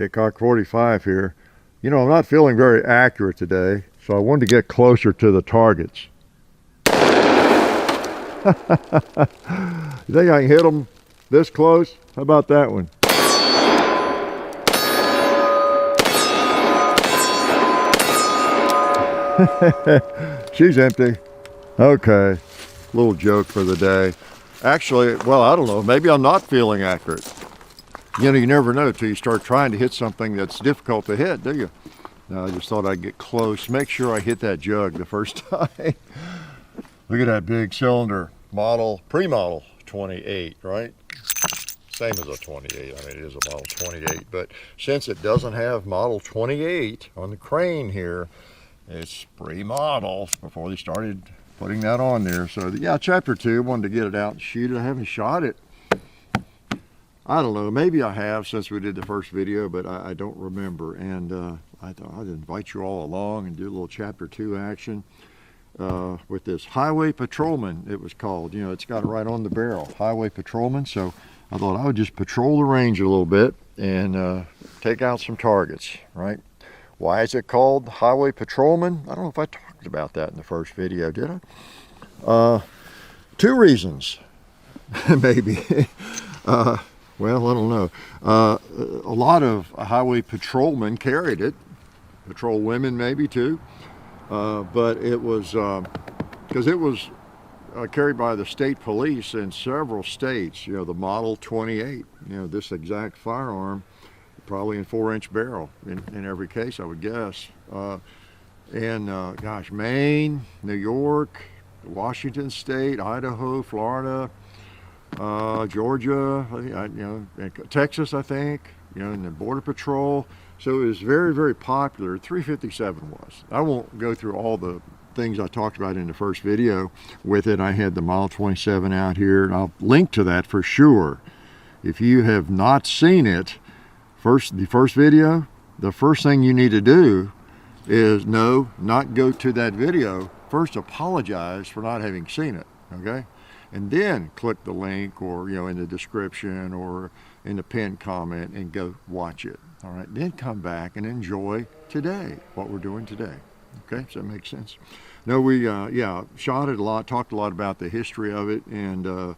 Hickok 45 here. You know, I'm not feeling very accurate today, so I wanted to get closer to the targets. You think I can hit them this close? How about that one? She's empty. Okay, little joke for the day. Actually, well, I don't know, maybe I'm not feeling accurate. You know, you never know till you start trying to hit something that's difficult to hit, do you? No, I just thought I'd get close, make sure I hit that jug the first time. Look at that big cylinder, pre-model 28, right? Same as a 28, I mean, it is a model 28, but since it doesn't have model 28 on the crane here, it's pre-model before they started putting that on there. So yeah, chapter 2, wanted to get it out and shoot it. I haven't shot it. I don't know, maybe I have since we did the first video, but I don't remember. And I thought I'd invite you all along and do a little chapter 2 action with this Highway Patrolman, it was called. You know, it's got it right on the barrel, Highway Patrolman. So I thought I would just patrol the range a little bit and take out some targets, right? Why is it called Highway Patrolman? I don't know if I talked about that in the first video, did I? 2 reasons, maybe. Well, I don't know. A lot of highway patrolmen carried it, patrol women maybe too, but it was, because it was carried by the state police in several states, you know, the Model 28, you know, this exact firearm, probably in 4-inch barrel in every case, I would guess. Gosh, Maine, New York, Washington State, Idaho, Florida, Georgia, you know, Texas, I think, you know, and the Border Patrol. So it was very, very popular. 357 was. I won't go through all the things I talked about in the first video with it. I had the Model 27 out here, and I'll link to that for sure. If you have not seen it, the first video, the first thing you need to do is not go to that video. First, apologize for not having seen it, okay? And then click the link, or, you know, in the description or in the pinned comment, and go watch it. All right, then come back and enjoy today, what we're doing today. Okay, does that make sense? No, we yeah, shot it a lot, talked a lot about the history of it, and you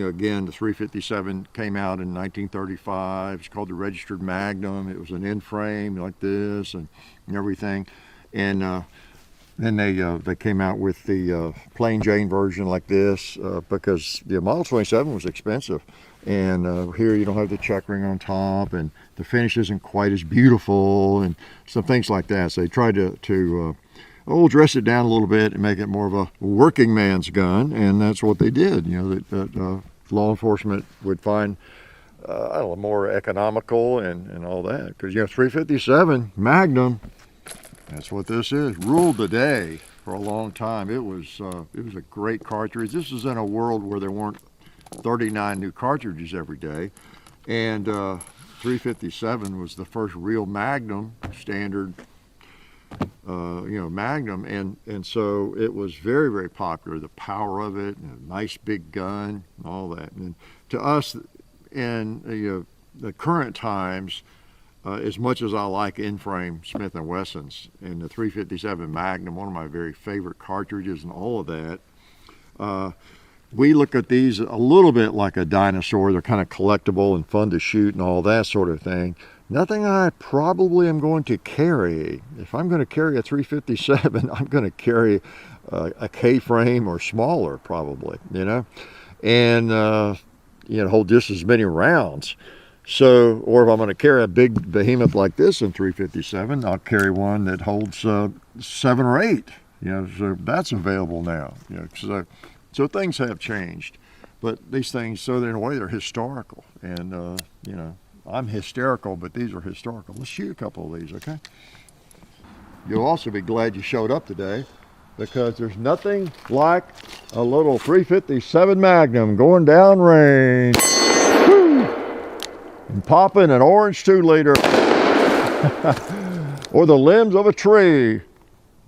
know, again, the 357 came out in 1935. It's called the registered Magnum. It was an in-frame like this and everything, and then they came out with the plain Jane version like this because the Model 27 was expensive, and here you don't have the checkering on top, and the finish isn't quite as beautiful, and some things like that. So they tried to dress it down a little bit and make it more of a working man's gun, and that's what they did. You know, that law enforcement would find I don't know, more economical and all that, because, you know, 357 Magnum. That's what this is. Ruled the day for a long time. It was a great cartridge. This is in a world where there weren't 39 new cartridges every day, and 357 was the first real Magnum standard, you know, Magnum, and so it was very, very popular. The power of it, and a nice big gun, and all that. And to us, in the current times, as much as I like in-frame Smith & Wessons and the 357 Magnum, one of my very favorite cartridges and all of that, we look at these a little bit like a dinosaur. They're kind of collectible and fun to shoot and all that sort of thing. Nothing I probably am going to carry. If I'm going to carry a 357, I'm going to carry a K-frame or smaller probably, you know, and you know, hold just as many rounds. So, or if I'm going to carry a big behemoth like this in 357, I'll carry one that holds 7 or 8. You know, so that's available now. You know, so things have changed, but these things, so in a way, they're historical. And you know, I'm hysterical, but these are historical. Let's shoot a couple of these, okay? You'll also be glad you showed up today, because there's nothing like a little 357 Magnum going down range. And popping an orange 2-liter or the limbs of a tree,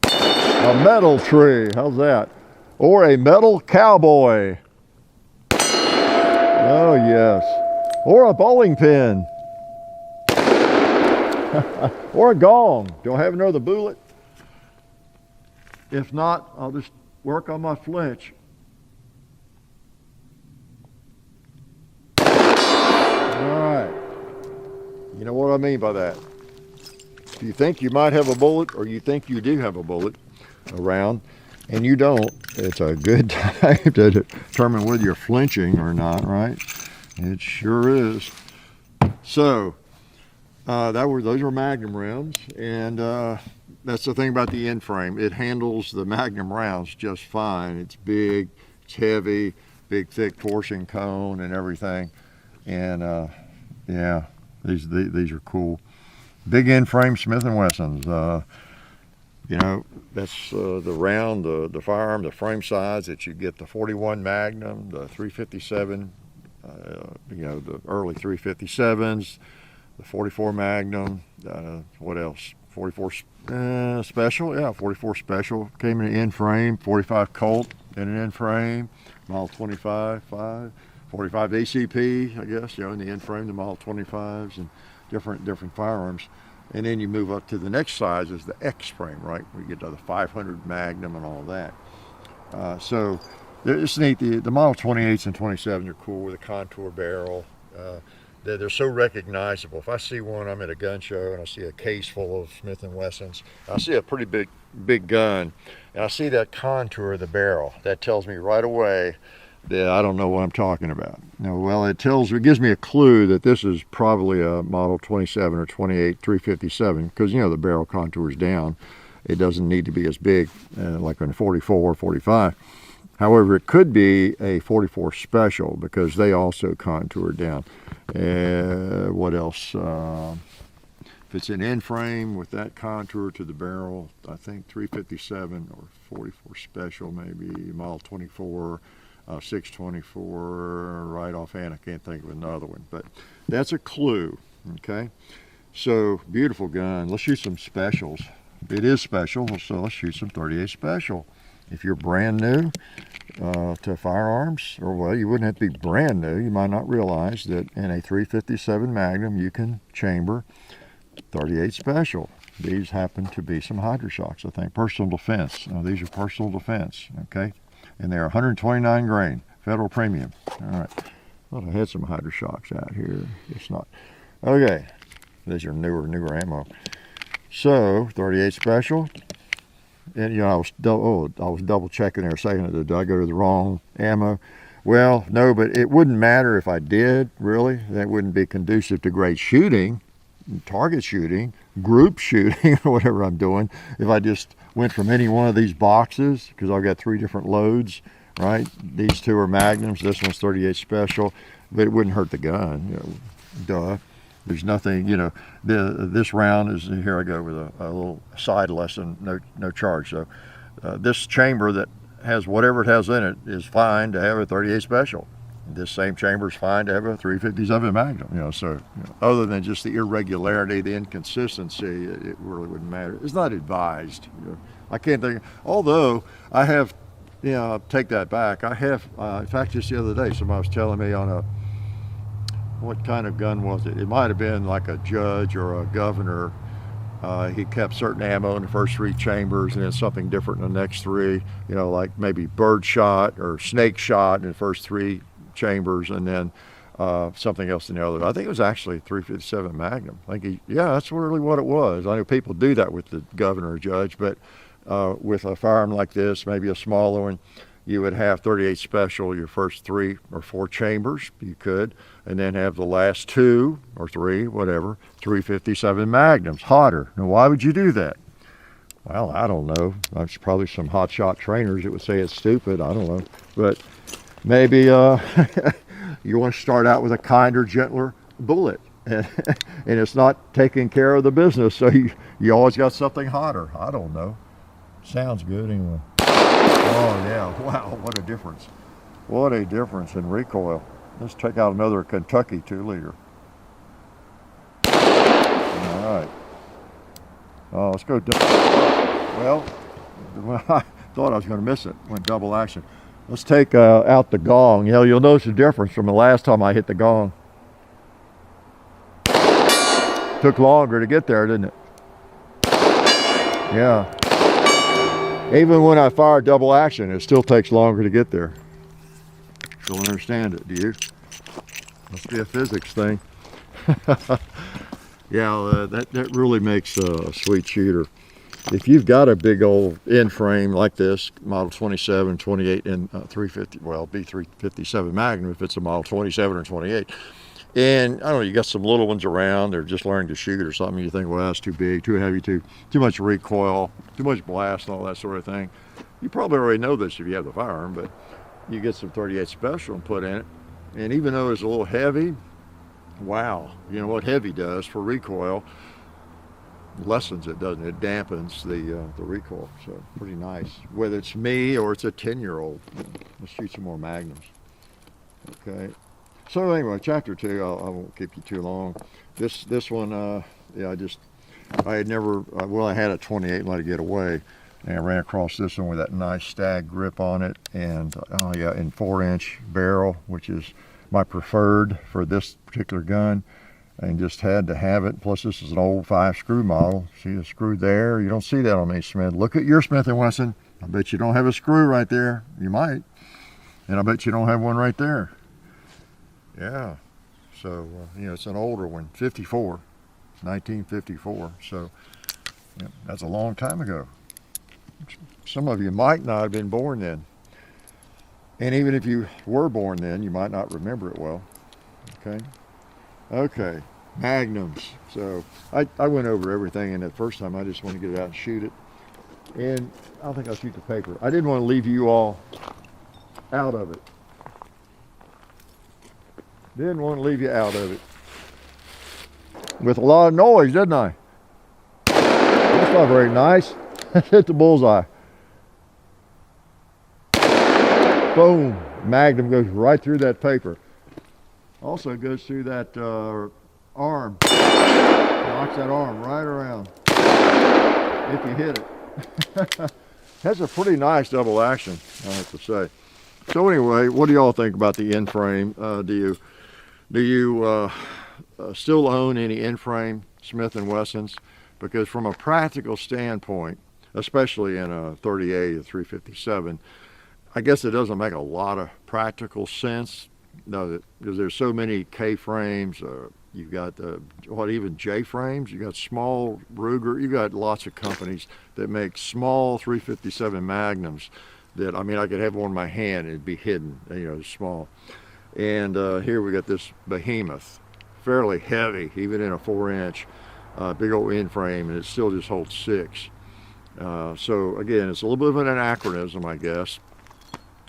a metal tree, how's that? Or a metal cowboy. Oh yes. Or a bowling pin. Or a gong. Do I have another bullet? If not, I'll just work on my flinch. All right. You know what I mean by that. If you think you might have a bullet, or you think you do have a bullet around, and you don't, it's a good time to determine whether you're flinching or not, right? It sure is. So, those were Magnum rounds, and that's the thing about the end frame. It handles the Magnum rounds just fine. It's big, it's heavy, big thick torsion cone and everything. And yeah, these are cool. Big end frame Smith & Wessons. You know, that's the round, the firearm, the frame size that you get the 41 Magnum, the 357, you know, the early 357s, the 44 Magnum, what else? 44 Special, yeah, 44 Special came in an end frame, 45 Colt in an end frame, Model 25, 45 ACP, I guess, you know, in the end frame, the Model 25s and different firearms. And then you move up to the next size is the X frame, right? Where you get to the 500 Magnum and all that. So it's neat. The Model 28s and 27s are cool with a contour barrel. They're so recognizable. If I see one, I'm at a gun show and I see a case full of Smith & Wessons, I see a pretty big gun, and I see that contour of the barrel. That tells me right away that I don't know what I'm talking about. Now, well, it gives me a clue that this is probably a Model 27 or 28 357, because, you know, the barrel contours down. It doesn't need to be as big like on 44 or 45. However, it could be a 44 Special because they also contour down. What else? If it's an end frame with that contour to the barrel, I think 357 or 44 Special, maybe Model 24, 624, right offhand. I can't think of another one, but that's a clue. Okay, so beautiful gun. Let's shoot some specials. It is special, so let's shoot some 38 Special. If you're brand new to firearms, or well, you wouldn't have to be brand new. You might not realize that in a 357 Magnum you can chamber 38 Special. These happen to be some Hydroshocks, I think. Personal defense. These are personal defense, okay? And they're 129 grain, federal premium. All right. Thought I had some Hydroshocks out here. It's not. Okay. These are newer ammo. So, 38 Special. And, you know, I was double checking there, saying, did I go to the wrong ammo? Well, no, but it wouldn't matter if I did, really. That wouldn't be conducive to great shooting, target shooting, group shooting, or whatever I'm doing. If I just went from any one of these boxes, because I've got 3 different loads, right? These 2 are Magnums, this one's 38 Special, but it wouldn't hurt the gun, you know, duh. There's nothing, you know, this round is, here I go with a little side lesson, no charge. So this chamber that has whatever it has in it is fine to have a 38 Special. This same chamber is fine to have a 357 Magnum, you know, so you know, other than just the irregularity, the inconsistency, it really wouldn't matter. It's not advised. You know. I can't think, although I have, you know, take that back. I have, in fact, just the other day, somebody was telling me on what kind of gun was it? It might have been like a judge or a governor. He kept certain ammo in the first 3 chambers and then something different in the next 3, you know, like maybe bird shot or snake shot in the first 3 chambers, and then something else in the other. I think it was actually 357 Magnum. I think yeah, that's really what it was. I know people do that with the governor or judge, but with a firearm like this, maybe a smaller one, you would have 38 Special, your first 3 or 4 chambers, you could, and then have the last 2 or 3, whatever, 357 Magnums, hotter. Now, why would you do that? Well, I don't know. There's probably some hotshot trainers that would say it's stupid. I don't know. But maybe you want to start out with a kinder, gentler bullet. And it's not taking care of the business, so you always got something hotter. I don't know. Sounds good anyway. Oh yeah, wow, what a difference. What a difference in recoil. Let's check out another Kentucky 2-liter. All right. Oh, let's go. Well, I thought I was going to miss it. Went double action. Let's take out the gong. You know, you'll notice the difference from the last time I hit the gong. Took longer to get there, didn't it? Yeah. Even when I fire double action, it still takes longer to get there. Don't understand it, do you? Must be a physics thing. Yeah, that really makes a sweet shooter. If you've got a big old end frame like this, model 27, 28, and 350, well, B357 Magnum if it's a model 27 or 28, and I don't know, you got some little ones around, they're just learning to shoot or something, you think, well, that's too big, too heavy, too much recoil, too much blast, and all that sort of thing. You probably already know this if you have the firearm, but you get some 38 Special and put in it, and even though it's a little heavy, wow, you know what heavy does for recoil, lessens it, doesn't it? It dampens the recoil, so pretty nice. Whether it's me or it's a 10-year-old, let's shoot some more Magnums. Okay. So anyway, chapter 2. I won't keep you too long. This one, yeah, I had never. Well, I had a 28 and let it get away, and I ran across this one with that nice stag grip on it, and oh yeah, and 4-inch barrel, which is my preferred for this particular gun. And just had to have it. Plus, this is an old 5-screw model. See the screw there? You don't see that on any Smith. Look at your Smith & Wesson. I bet you don't have a screw right there. You might. And I bet you don't have one right there. Yeah. So, you know, it's an older one, 54, 1954. So, yeah, that's a long time ago. Some of you might not have been born then. And even if you were born then, you might not remember it well. Okay. Okay, Magnums. So I went over everything, and the first time I just want to get it out and shoot it. And I think I'll shoot the paper. I didn't want to leave you all out of it. Didn't want to leave you out of it. With a lot of noise, didn't I? That's not very nice. Hit the bullseye. Boom. Magnum goes right through that paper. Also goes through that arm. Knocks that arm right around. If you hit it. That's a pretty nice double action, I have to say. So anyway, what do y'all think about the end frame? Do you still own any end frame Smith & Wessons? Because from a practical standpoint, especially in a 38 or 357, I guess it doesn't make a lot of practical sense. No, because there's so many K frames. You've got even J frames. You got small Ruger. You got lots of companies that make small 357 Magnums. That, I mean, I could have one in my hand and it'd be hidden. You know, small. And here we got this behemoth, fairly heavy, even in a 4-inch, big old end frame, and it still just holds 6. So again, it's a little bit of an anachronism, I guess.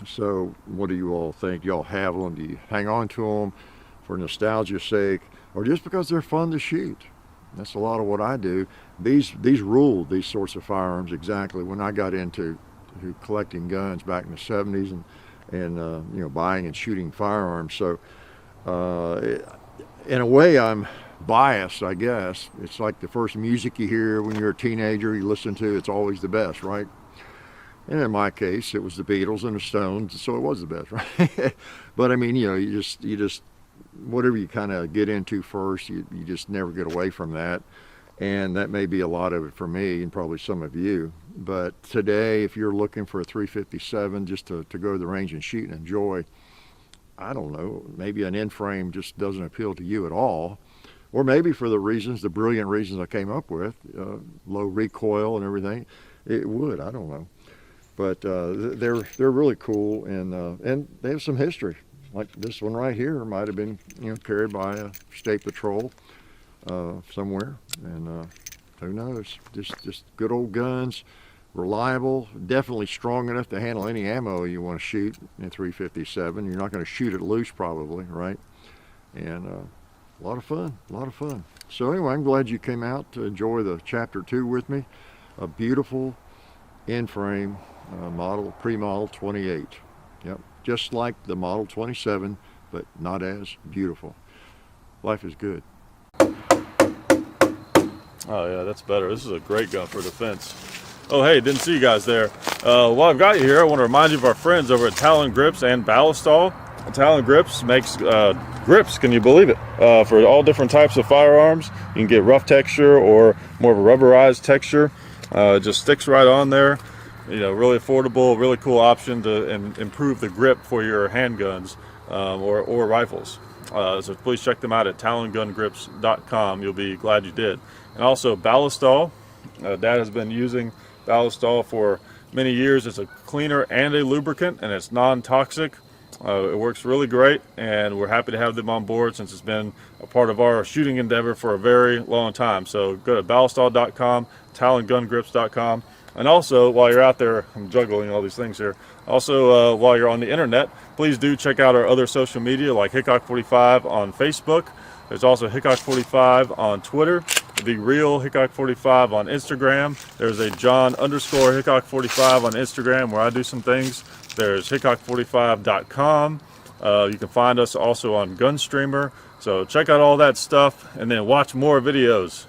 So what do you all think? Y'all have them? Do you hang on to them for nostalgia's sake, or just because they're fun to shoot? That's a lot of what I do. These ruled these sorts of firearms exactly when I got into collecting guns back in the 70s and you know, buying and shooting firearms. So in a way, I'm biased, I guess. It's like the first music you hear when you're a teenager, you listen to, it's always the best, right? And in my case, it was the Beatles and the Stones, so it was the best, right? But I mean, you know, you just whatever you kind of get into first, you just never get away from that. And that may be a lot of it for me and probably some of you. But today, if you're looking for a 357 just to go to the range and shoot and enjoy, I don't know, maybe an end frame just doesn't appeal to you at all. Or maybe for the brilliant reasons I came up with, low recoil and everything, it would, I don't know. But they're really cool, and they have some history. Like this one right here might have been, you know, carried by a state patrol somewhere, and who knows? Just good old guns, reliable, definitely strong enough to handle any ammo you want to shoot in 357. You're not going to shoot it loose, probably, right? And a lot of fun. So anyway, I'm glad you came out to enjoy the chapter 2 with me. A beautiful end frame. Pre-model 28. Yep, just like the model 27, but not as beautiful. Life is good. Oh yeah, that's better. This is a great gun for defense. Oh hey, didn't see you guys there. While I've got you here, I want to remind you of our friends over at Talon Grips and Ballistol. Talon Grips makes grips, can you believe it? For all different types of firearms. You can get rough texture or more of a rubberized texture. It just sticks right on there. You know, really affordable, really cool option to improve the grip for your handguns or rifles. So please check them out at talongungrips.com. You'll be glad you did. And also Ballistol. Dad has been using Ballistol for many years. It's a cleaner and a lubricant, and it's non-toxic. It works really great, and we're happy to have them on board since it's been a part of our shooting endeavor for a very long time. So go to ballistol.com, talongungrips.com. And also, while you're out there, I'm juggling all these things here. Also, while you're on the internet, please do check out our other social media like Hickok45 on Facebook. There's also Hickok45 on Twitter, The Real Hickok45 on Instagram. There's a John_Hickok45 on Instagram where I do some things. There's Hickok45.com. You can find us also on Gunstreamer. So check out all that stuff and then watch more videos.